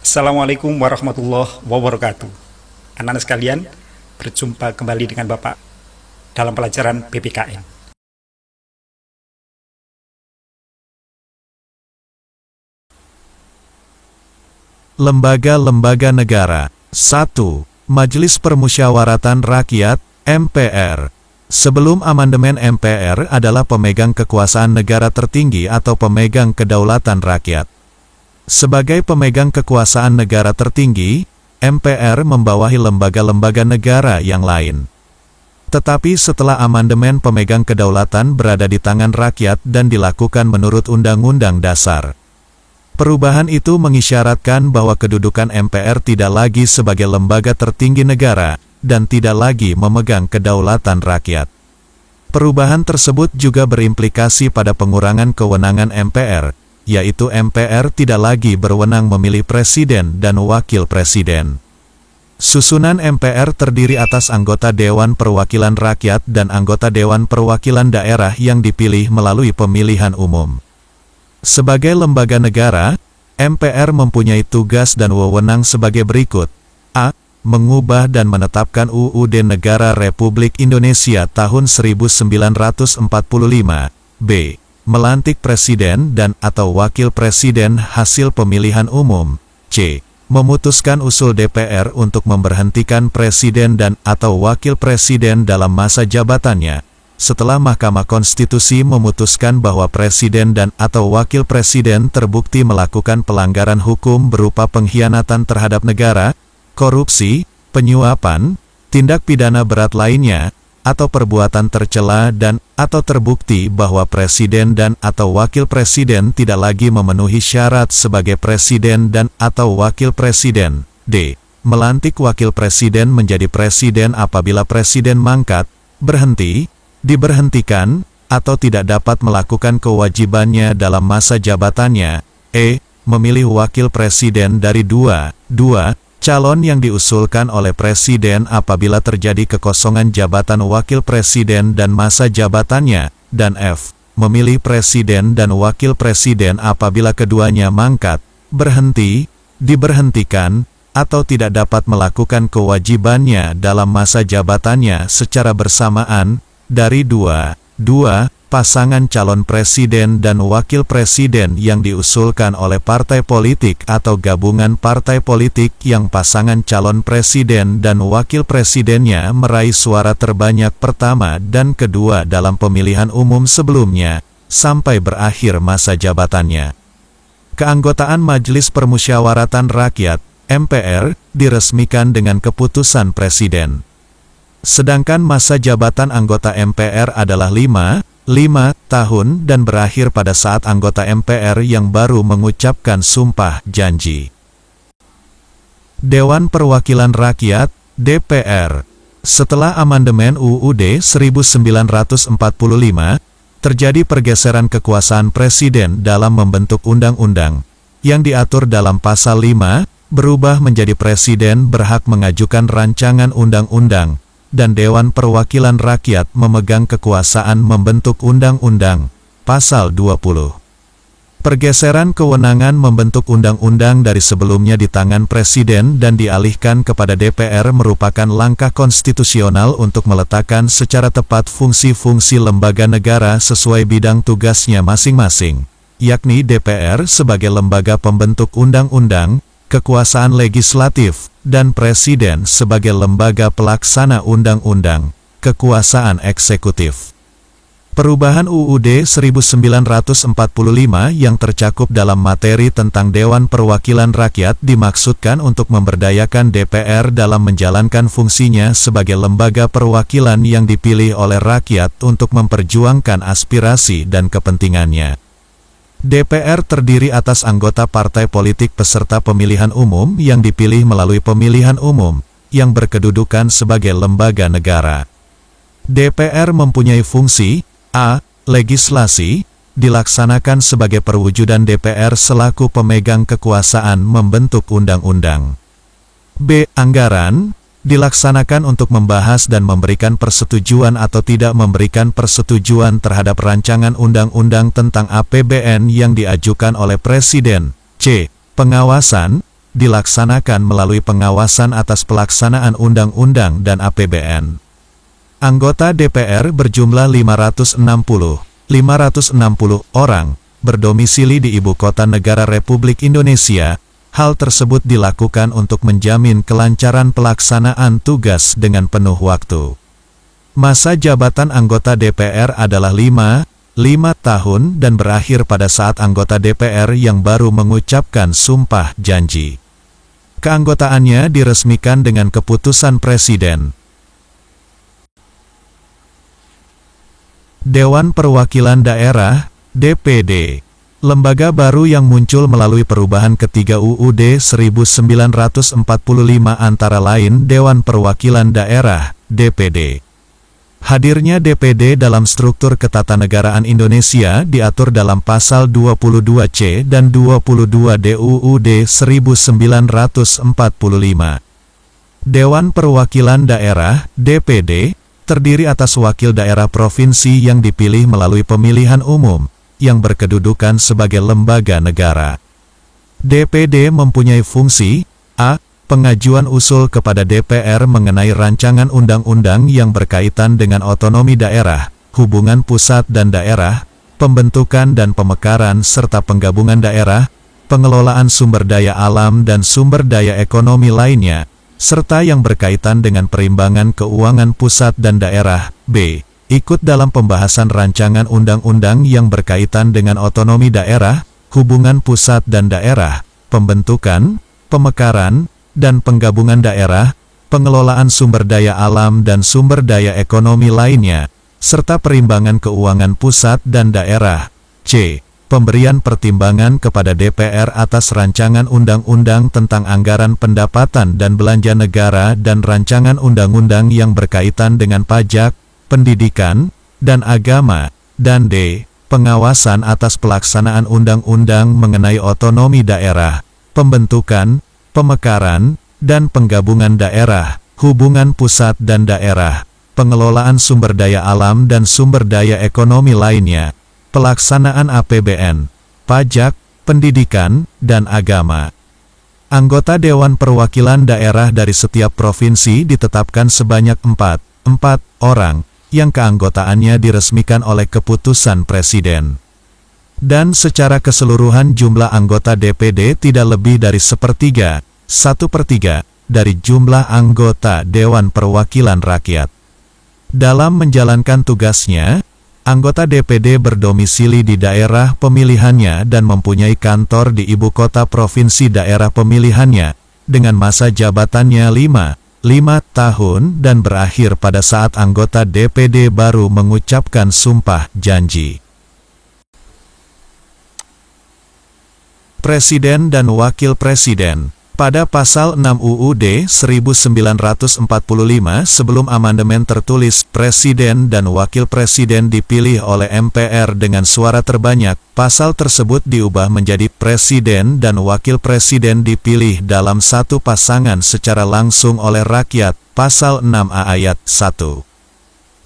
Assalamualaikum warahmatullahi wabarakatuh. Anak-anak sekalian, berjumpa kembali dengan Bapak dalam pelajaran PPKN. Lembaga-lembaga negara. 1. Majelis Permusyawaratan Rakyat, MPR. Sebelum amandemen, MPR adalah pemegang kekuasaan negara tertinggi atau pemegang kedaulatan rakyat. Sebagai pemegang kekuasaan negara tertinggi, MPR membawahi lembaga-lembaga negara yang lain. Tetapi setelah amandemen, pemegang kedaulatan berada di tangan rakyat dan dilakukan menurut Undang-Undang Dasar. Perubahan itu mengisyaratkan bahwa kedudukan MPR tidak lagi sebagai lembaga tertinggi negara, dan tidak lagi memegang kedaulatan rakyat. Perubahan tersebut juga berimplikasi pada pengurangan kewenangan MPR, yaitu MPR tidak lagi berwenang memilih presiden dan wakil presiden. Susunan MPR terdiri atas anggota Dewan Perwakilan Rakyat dan anggota Dewan Perwakilan Daerah yang dipilih melalui pemilihan umum. Sebagai lembaga negara, MPR mempunyai tugas dan wewenang sebagai berikut. A. Mengubah dan menetapkan UUD Negara Republik Indonesia tahun 1945. B. Melantik presiden dan atau wakil presiden hasil pemilihan umum. C. Memutuskan usul DPR untuk memberhentikan presiden dan atau wakil presiden dalam masa jabatannya, setelah Mahkamah Konstitusi memutuskan bahwa presiden dan atau wakil presiden terbukti melakukan pelanggaran hukum berupa pengkhianatan terhadap negara, korupsi, penyuapan, tindak pidana berat lainnya, atau perbuatan tercela dan atau terbukti bahwa presiden dan atau wakil presiden tidak lagi memenuhi syarat sebagai presiden dan atau wakil presiden. D. Melantik wakil presiden menjadi presiden apabila presiden mangkat, berhenti, diberhentikan, atau tidak dapat melakukan kewajibannya dalam masa jabatannya. E. Memilih wakil presiden dari dua calon yang diusulkan oleh presiden apabila terjadi kekosongan jabatan wakil presiden dan masa jabatannya, dan F. Memilih presiden dan wakil presiden apabila keduanya mangkat, berhenti, diberhentikan, atau tidak dapat melakukan kewajibannya dalam masa jabatannya secara bersamaan, dari dua pasangan calon presiden dan wakil presiden yang diusulkan oleh partai politik atau gabungan partai politik yang pasangan calon presiden dan wakil presidennya meraih suara terbanyak pertama dan kedua dalam pemilihan umum sebelumnya, sampai berakhir masa jabatannya. Keanggotaan Majelis Permusyawaratan Rakyat, MPR, diresmikan dengan keputusan presiden. Sedangkan masa jabatan anggota MPR adalah 5 tahun dan berakhir pada saat anggota MPR yang baru mengucapkan sumpah janji. Dewan Perwakilan Rakyat, DPR. Setelah amandemen UUD 1945, terjadi pergeseran kekuasaan presiden dalam membentuk undang-undang, yang diatur dalam pasal 5, berubah menjadi presiden berhak mengajukan rancangan undang-undang, dan Dewan Perwakilan Rakyat memegang kekuasaan membentuk undang-undang. Pasal 20. Pergeseran kewenangan membentuk undang-undang dari sebelumnya di tangan presiden dan dialihkan kepada DPR merupakan langkah konstitusional untuk meletakkan secara tepat fungsi-fungsi lembaga negara sesuai bidang tugasnya masing-masing, yakni DPR sebagai lembaga pembentuk undang-undang, kekuasaan legislatif, dan presiden sebagai lembaga pelaksana undang-undang, kekuasaan eksekutif. Perubahan UUD 1945 yang tercakup dalam materi tentang Dewan Perwakilan Rakyat dimaksudkan untuk memberdayakan DPR dalam menjalankan fungsinya sebagai lembaga perwakilan yang dipilih oleh rakyat untuk memperjuangkan aspirasi dan kepentingannya. DPR terdiri atas anggota partai politik peserta pemilihan umum yang dipilih melalui pemilihan umum, yang berkedudukan sebagai lembaga negara. DPR mempunyai fungsi: A. Legislasi, dilaksanakan sebagai perwujudan DPR selaku pemegang kekuasaan membentuk undang-undang. B. Anggaran, dilaksanakan untuk membahas dan memberikan persetujuan atau tidak memberikan persetujuan terhadap rancangan undang-undang tentang APBN yang diajukan oleh Presiden. C. Pengawasan, dilaksanakan melalui pengawasan atas pelaksanaan undang-undang dan APBN. Anggota DPR berjumlah 560 orang, berdomisili di Ibu Kota Negara Republik Indonesia. Hal tersebut dilakukan untuk menjamin kelancaran pelaksanaan tugas dengan penuh waktu. Masa jabatan anggota DPR adalah 5 tahun dan berakhir pada saat anggota DPR yang baru mengucapkan sumpah janji. Keanggotaannya diresmikan dengan keputusan Presiden. Dewan Perwakilan Daerah, DPD. Lembaga baru yang muncul melalui perubahan ketiga UUD 1945 antara lain Dewan Perwakilan Daerah, DPD. Hadirnya DPD dalam struktur ketatanegaraan Indonesia diatur dalam pasal 22C dan 22D UUD 1945. Dewan Perwakilan Daerah, DPD, terdiri atas wakil daerah provinsi yang dipilih melalui pemilihan umum, yang berkedudukan sebagai lembaga negara. DPD mempunyai fungsi a. Pengajuan usul kepada DPR mengenai rancangan undang-undang yang berkaitan dengan otonomi daerah, hubungan pusat dan daerah, pembentukan dan pemekaran serta penggabungan daerah, pengelolaan sumber daya alam dan sumber daya ekonomi lainnya, serta yang berkaitan dengan perimbangan keuangan pusat dan daerah. b. Ikut dalam pembahasan rancangan undang-undang yang berkaitan dengan otonomi daerah, hubungan pusat dan daerah, pembentukan, pemekaran, dan penggabungan daerah, pengelolaan sumber daya alam dan sumber daya ekonomi lainnya, serta perimbangan keuangan pusat dan daerah. c. Pemberian pertimbangan kepada DPR atas rancangan undang-undang tentang anggaran pendapatan dan belanja negara dan rancangan undang-undang yang berkaitan dengan pajak, pendidikan, dan agama, dan d. Pengawasan atas pelaksanaan undang-undang mengenai otonomi daerah, pembentukan, pemekaran, dan penggabungan daerah, hubungan pusat dan daerah, pengelolaan sumber daya alam dan sumber daya ekonomi lainnya, pelaksanaan APBN, pajak, pendidikan, dan agama. Anggota Dewan Perwakilan Daerah dari setiap provinsi ditetapkan sebanyak 4 orang, yang keanggotaannya diresmikan oleh keputusan Presiden. Dan secara keseluruhan jumlah anggota DPD tidak lebih dari 1/3 dari jumlah anggota Dewan Perwakilan Rakyat. Dalam menjalankan tugasnya, anggota DPD berdomisili di daerah pemilihannya dan mempunyai kantor di ibu kota provinsi daerah pemilihannya, dengan masa jabatannya 5 tahun dan berakhir pada saat anggota DPD baru mengucapkan sumpah janji. Presiden dan Wakil Presiden. Pada pasal 6 UUD 1945 sebelum amandemen tertulis Presiden dan Wakil Presiden dipilih oleh MPR dengan suara terbanyak. Pasal tersebut diubah menjadi Presiden dan Wakil Presiden dipilih dalam satu pasangan secara langsung oleh rakyat. Pasal 6A ayat 1.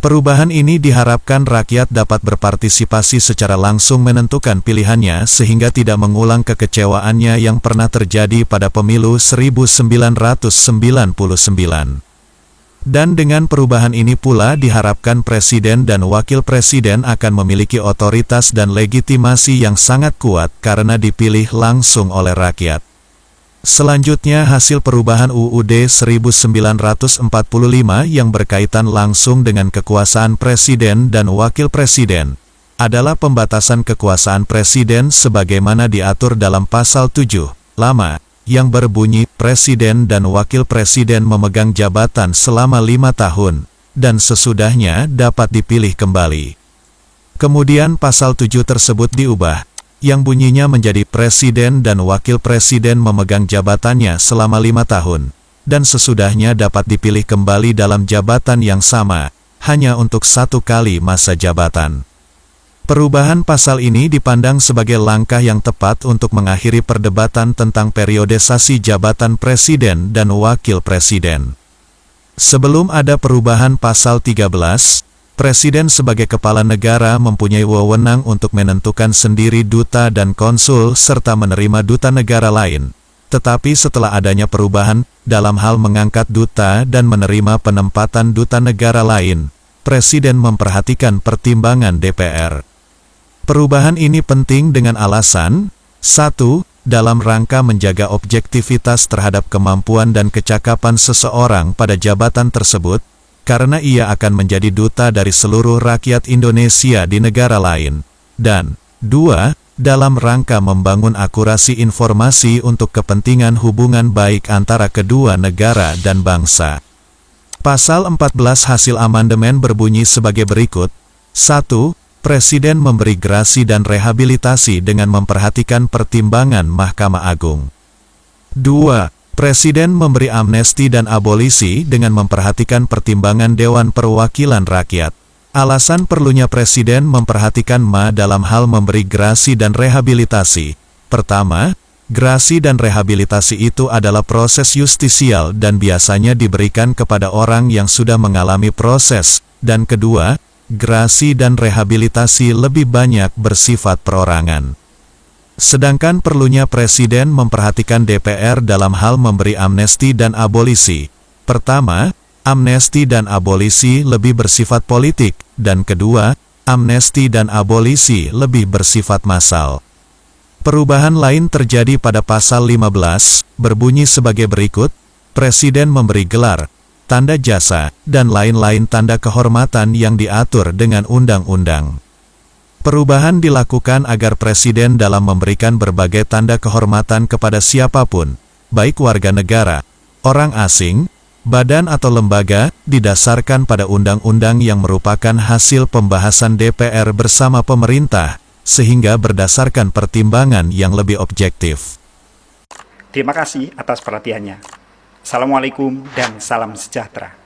Perubahan ini diharapkan rakyat dapat berpartisipasi secara langsung menentukan pilihannya sehingga tidak mengulang kekecewaannya yang pernah terjadi pada pemilu 1999. Dan dengan perubahan ini pula diharapkan Presiden dan Wakil Presiden akan memiliki otoritas dan legitimasi yang sangat kuat karena dipilih langsung oleh rakyat. Selanjutnya hasil perubahan UUD 1945 yang berkaitan langsung dengan kekuasaan Presiden dan Wakil Presiden adalah pembatasan kekuasaan Presiden sebagaimana diatur dalam pasal 7 lama yang berbunyi Presiden dan Wakil Presiden memegang jabatan selama 5 tahun dan sesudahnya dapat dipilih kembali. Kemudian pasal 7 tersebut diubah yang bunyinya menjadi Presiden dan Wakil Presiden memegang jabatannya selama 5 tahun, dan sesudahnya dapat dipilih kembali dalam jabatan yang sama, hanya untuk 1 kali masa jabatan. Perubahan pasal ini dipandang sebagai langkah yang tepat untuk mengakhiri perdebatan tentang periodisasi jabatan Presiden dan Wakil Presiden. Sebelum ada perubahan pasal 13, Presiden sebagai kepala negara mempunyai wewenang untuk menentukan sendiri duta dan konsul serta menerima duta negara lain. Tetapi setelah adanya perubahan dalam hal mengangkat duta dan menerima penempatan duta negara lain, Presiden memperhatikan pertimbangan DPR. Perubahan ini penting dengan alasan, 1. Dalam rangka menjaga objektivitas terhadap kemampuan dan kecakapan seseorang pada jabatan tersebut, karena ia akan menjadi duta dari seluruh rakyat Indonesia di negara lain. Dan 2. Dalam rangka membangun akurasi informasi untuk kepentingan hubungan baik antara kedua negara dan bangsa. Pasal 14 hasil amandemen berbunyi sebagai berikut. 1. Presiden memberi grasi dan rehabilitasi dengan memperhatikan pertimbangan Mahkamah Agung. 2. Presiden memberi amnesti dan abolisi dengan memperhatikan pertimbangan Dewan Perwakilan Rakyat. Alasan perlunya Presiden memperhatikan dalam hal memberi grasi dan rehabilitasi. Pertama, grasi dan rehabilitasi itu adalah proses justisial dan biasanya diberikan kepada orang yang sudah mengalami proses. Dan kedua, grasi dan rehabilitasi lebih banyak bersifat perorangan. Sedangkan perlunya Presiden memperhatikan DPR dalam hal memberi amnesti dan abolisi. Pertama, amnesti dan abolisi lebih bersifat politik, dan kedua, amnesti dan abolisi lebih bersifat massal. Perubahan lain terjadi pada pasal 15, berbunyi sebagai berikut, Presiden memberi gelar, tanda jasa, dan lain-lain tanda kehormatan yang diatur dengan undang-undang. Perubahan dilakukan agar Presiden dalam memberikan berbagai tanda kehormatan kepada siapapun, baik warga negara, orang asing, badan atau lembaga, didasarkan pada undang-undang yang merupakan hasil pembahasan DPR bersama pemerintah, sehingga berdasarkan pertimbangan yang lebih objektif. Terima kasih atas perhatiannya. Assalamualaikum dan salam sejahtera.